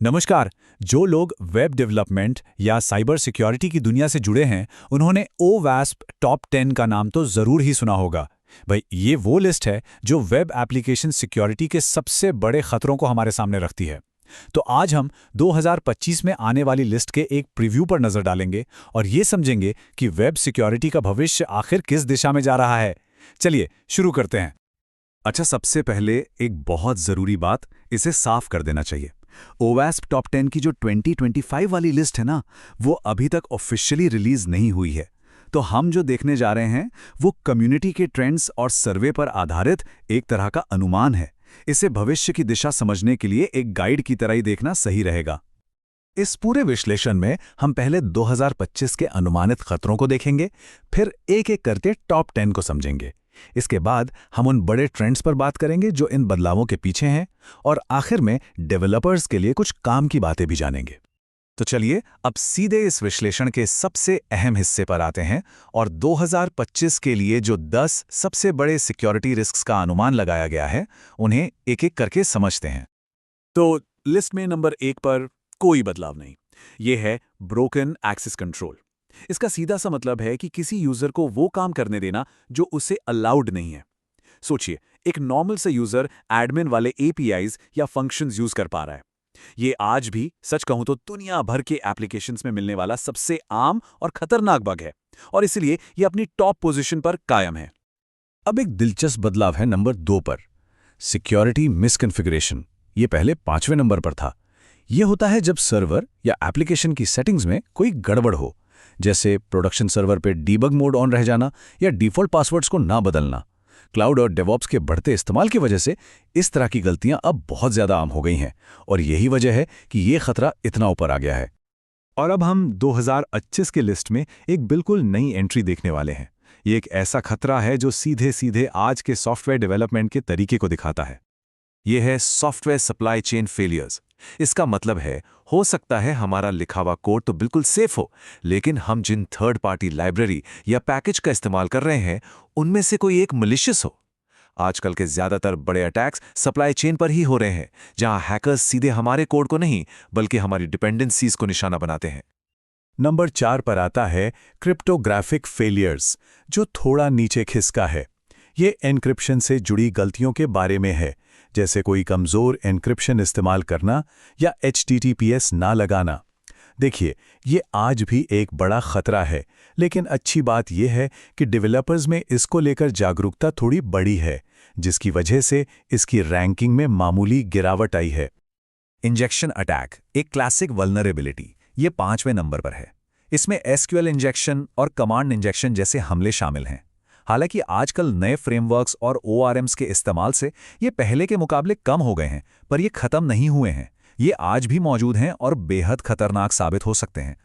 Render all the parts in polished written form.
नमस्कार। जो लोग वेब डेवलपमेंट या साइबर सिक्योरिटी की दुनिया से जुड़े हैं, उन्होंने OWASP टॉप 10 का नाम तो ज़रूर ही सुना होगा। भाई, ये वो लिस्ट है जो वेब एप्लीकेशन सिक्योरिटी के सबसे बड़े खतरों को हमारे सामने रखती है। तो आज हम 2025 में आने वाली लिस्ट के एक प्रीव्यू पर नज़र डालेंगे और ये समझेंगे कि वेब सिक्योरिटी का भविष्य आखिर किस दिशा में जा रहा है। चलिए शुरू करते हैं। अच्छा, सबसे पहले एक बहुत ज़रूरी बात इसे साफ कर देना चाहिए। OWASP टॉप 10 की जो 2025 वाली लिस्ट है ना, वो अभी तक ऑफिशियली रिलीज नहीं हुई है। तो हम जो देखने जा रहे हैं वो कम्युनिटी के ट्रेंड्स और सर्वे पर आधारित एक तरह का अनुमान है। इसे भविष्य की दिशा समझने के लिए एक गाइड की तरह ही देखना सही रहेगा। इस पूरे विश्लेषण में हम पहले 2025 के अनुमानित खतरों को देखेंगे, फिर एक-एक करके टॉप 10 को समझेंगे। इसके बाद हम उन बड़े ट्रेंड्स पर बात करेंगे जो इन बदलावों के पीछे हैं, और आखिर में डेवलपर्स के लिए कुछ काम की बातें भी जानेंगे। तो चलिए अब सीधे इस विश्लेषण के सबसे अहम हिस्से पर आते हैं और 2025 के लिए जो 10 सबसे बड़े सिक्योरिटी रिस्क्स का अनुमान लगाया गया है, उन्हें एक-एक करके समझते हैं। तो लिस्ट में नंबर 1 पर कोई बदलाव नहीं। ये है ब्रोकन एक्सेस कंट्रोल। इसका सीधा सा मतलब है कि किसी यूजर को वो काम करने देना जो उसे अलाउड नहीं है। सोचिए, एक नॉर्मल से यूजर एडमिन वाले APIs या फंक्शंस यूज कर पा रहा है। ये आज भी सच कहूं तो दुनिया भर के एप्लीकेशंस में मिलने वाला सबसे आम और खतरनाक बग है, और इसलिए ये अपनी टॉप पोजीशन पर कायम है। अब एक दिलचस्प बदलाव है नंबर 2 पर, सिक्योरिटी मिसकॉन्फ़िगरेशन। ये पहले 5वें नंबर पर था। यह होता है जब सर्वर या एप्लीकेशन की सेटिंग्स में कोई गड़बड़ हो, जैसे प्रोडक्शन सर्वर पे डीबग मोड ऑन रह जाना या डिफ़ॉल्ट पासवर्ड्स को ना बदलना। क्लाउड और डेवऑप्स के बढ़ते इस्तेमाल की वजह से इस तरह की गलतियां अब बहुत ज़्यादा आम हो गई हैं, और यही वजह है कि ये खतरा इतना ऊपर आ गया है। और अब हम 2025 के लिस्ट में एक बिल्कुल नई एंट्री देखने वाले हैं। ये एक ऐसा खतरा है जो सीधे सीधे आज के सॉफ्टवेयर डेवलपमेंट के तरीके को दिखाता है। ये है सॉफ्टवेयर सप्लाई चेन फेलियर्स। इसका मतलब है, हो सकता है हमारा लिखा हुआ कोड तो बिल्कुल सेफ हो, लेकिन हम जिन थर्ड पार्टी लाइब्रेरी या पैकेज का इस्तेमाल कर रहे हैं, उनमें से कोई एक मलिशियस हो। आजकल के ज्यादातर बड़े अटैक्स सप्लाई चेन पर ही हो रहे हैं, जहां हैकर्स सीधे हमारे कोड को नहीं बल्कि हमारी डिपेंडेंसीज को निशाना बनाते हैं। नंबर 4 पर आता है क्रिप्टोग्राफिक फेलियर्स, जो थोड़ा नीचे खिसका है। ये एन्क्रिप्शन से जुड़ी गलतियों के बारे में है, जैसे कोई कमज़ोर एन्क्रिप्शन इस्तेमाल करना या HTTPS ना लगाना। देखिए, ये आज भी एक बड़ा खतरा है, लेकिन अच्छी बात यह है कि डेवलपर्स में इसको लेकर जागरूकता थोड़ी बड़ी है, जिसकी वजह से इसकी रैंकिंग में मामूली गिरावट आई है। इंजेक्शन अटैक एक क्लासिक वल्नरेबिलिटी, ये 5वें नंबर पर है। इसमें SQL इंजेक्शन और कमांड इंजेक्शन जैसे हमले शामिल हैं। हालांकि आजकल नए फ्रेमवर्क्स और ORMs के इस्तेमाल से ये पहले के मुकाबले कम हो गए हैं, पर ये खत्म नहीं हुए हैं। ये आज भी मौजूद हैं और बेहद खतरनाक साबित हो सकते हैं।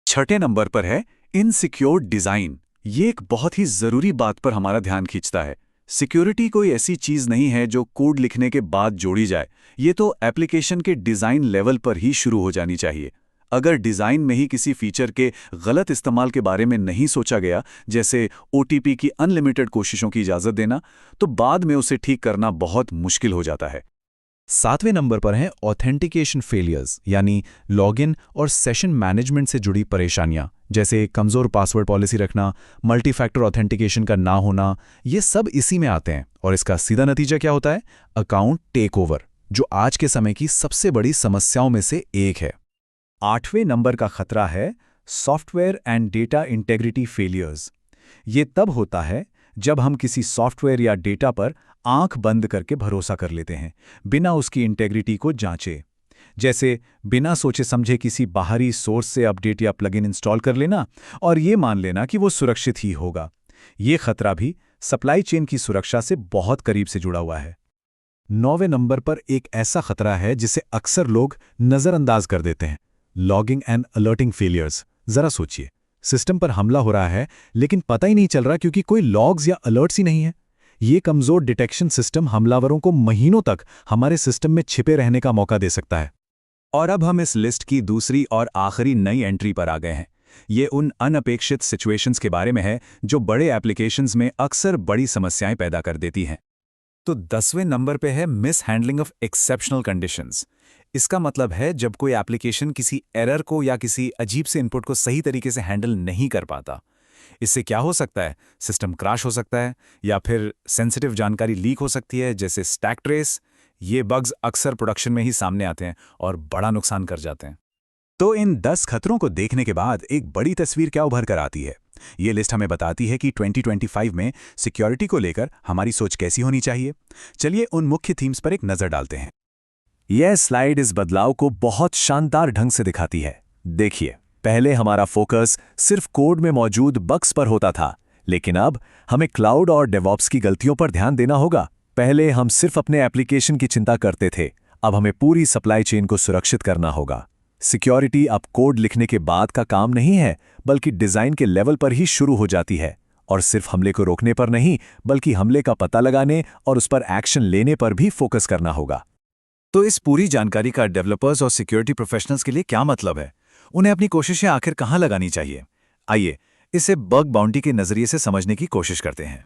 6ठे नंबर पर है इनसिक्योर डिज़ाइन। ये एक बहुत ही ज़रूरी बात पर हमारा ध्यान खींचता है। सिक्योरिटी कोई ऐसी चीज़ नहीं है जो कोड लिखने के बाद जोड़ी जाए। ये तो एप्लीकेशन के डिज़ाइन लेवल पर ही शुरू हो जानी चाहिए। अगर डिज़ाइन में ही किसी फीचर के गलत इस्तेमाल के बारे में नहीं सोचा गया, जैसे OTP की अनलिमिटेड कोशिशों की इजाज़त देना, तो बाद में उसे ठीक करना बहुत मुश्किल हो जाता है। 7वें नंबर पर हैं ऑथेंटिकेशन फेलियर्स, यानी लॉगिन और सेशन मैनेजमेंट से जुड़ी परेशानियां, जैसे कमज़ोर पासवर्ड पॉलिसी रखना, मल्टी फैक्टर ऑथेंटिकेशन का ना होना। ये सब इसी में आते हैं, और इसका सीधा नतीजा क्या होता है? अकाउंट टेक ओवर, जो आज के समय की सबसे बड़ी समस्याओं में से एक है। 8वें नंबर का खतरा है software and data integrity failures. ये तब होता है जब हम किसी सॉफ्टवेयर या डेटा पर आंख बंद करके भरोसा कर लेते हैं, बिना उसकी इंटेग्रिटी को जांचे। जैसे बिना सोचे समझे किसी बाहरी सोर्स से अपडेट या प्लगइन इंस्टॉल कर लेना और ये मान लेना कि वो सुरक्षित ही होगा। ये खतरा भी सप्लाई चेन की सुरक्षा से बहुत करीब से जुड़ा हुआ है। 9वें नंबर पर एक ऐसा खतरा है जिसे अक्सर लोग नज़रअंदाज कर देते हैं, लॉगिंग एंड अलर्टिंग फेलियर्स। जरा सोचिए, सिस्टम पर हमला हो रहा है लेकिन पता ही नहीं चल रहा क्योंकि कोई लॉग्स या अलर्ट्स ही नहीं है। ये कमज़ोर डिटेक्शन सिस्टम हमलावरों को महीनों तक हमारे सिस्टम में छिपे रहने का मौका दे सकता है। और अब हम इस लिस्ट की दूसरी और आखिरी नई एंट्री पर आ गए हैं। ये उन अनअपेक्षित सिचुएशंस के बारे में है जो बड़े एप्लीकेशंस में अक्सर बड़ी समस्याएं पैदा कर देती हैं। तो 10वें नंबर पे है miss handling of exceptional conditions. इसका मतलब है जब कोई एप्लीकेशन किसी एरर को या किसी अजीब से इनपुट को सही तरीके से हैंडल नहीं कर पाता। इससे क्या हो सकता है? सिस्टम क्रैश हो सकता है या फिर सेंसिटिव जानकारी लीक हो सकती है, जैसे स्टैक ट्रेस। ये बग्स अक्सर प्रोडक्शन में ही सामने आते हैं और बड़ा नुकसान कर जाते हैं। तो इन 10 खतरों को देखने के बाद एक बड़ी तस्वीर क्या उभर कर आती है? ये लिस्ट हमें बताती है कि 2025 में सिक्योरिटी को लेकर हमारी सोच कैसी होनी चाहिए। चलिए उन मुख्य थीम्स पर एक नजर डालते हैं। यह स्लाइड इस बदलाव को बहुत शानदार ढंग से दिखाती है। देखिए, पहले हमारा फोकस सिर्फ कोड में मौजूद बग्स पर होता था, लेकिन अब हमें क्लाउड और डेवऑप्स की गलतियों पर ध्यान देना होगा। पहले हम सिर्फ अपने एप्लीकेशन की चिंता करते थे, अब हमें पूरी सप्लाई चेन को सुरक्षित करना होगा। सिक्योरिटी अब कोड लिखने के बाद का काम नहीं है, बल्कि डिजाइन के लेवल पर ही शुरू हो जाती है, और सिर्फ हमले को रोकने पर नहीं, बल्कि हमले का पता लगाने और उस पर एक्शन लेने पर भी फोकस करना होगा। तो इस पूरी जानकारी का डेवलपर्स और सिक्योरिटी प्रोफेशनल्स के लिए क्या मतलब है? उन्हें अपनी कोशिशें आखिर कहाँ लगानी चाहिए? आइए इसे बग बाउंटी के नजरिए से समझने की कोशिश करते हैं।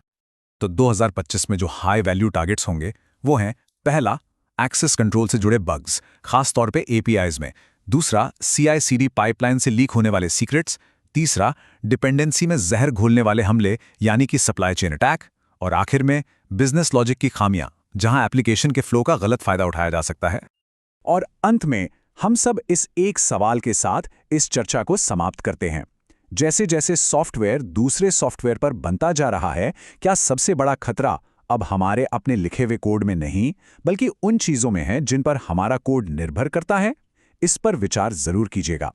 तो 2025 में जो हाई वैल्यू टारगेट्स होंगे वो हैं: पहला, एक्सेस कंट्रोल से जुड़े बग्स, खास तौर पे एपीआईज में। दूसरा, CI/CD पाइपलाइन से लीक होने वाले सीक्रेट्स। तीसरा, डिपेंडेंसी में जहर घोलने वाले हमले यानी कि सप्लाई चेन अटैक। और आखिर में, बिजनेस लॉजिक की खामियां, जहां एप्लीकेशन के फ्लो का गलत फायदा उठाया जा सकता है। और अंत में हम सब इस एक सवाल के साथ इस चर्चा को समाप्त करते हैं: जैसे जैसे सॉफ्टवेयर दूसरे सॉफ्टवेयर पर बनता जा रहा है, क्या सबसे बड़ा खतरा अब हमारे अपने लिखे हुए कोड में नहीं, बल्कि उन चीजों में है जिन पर हमारा कोड निर्भर करता है? इस पर विचार जरूर कीजिएगा।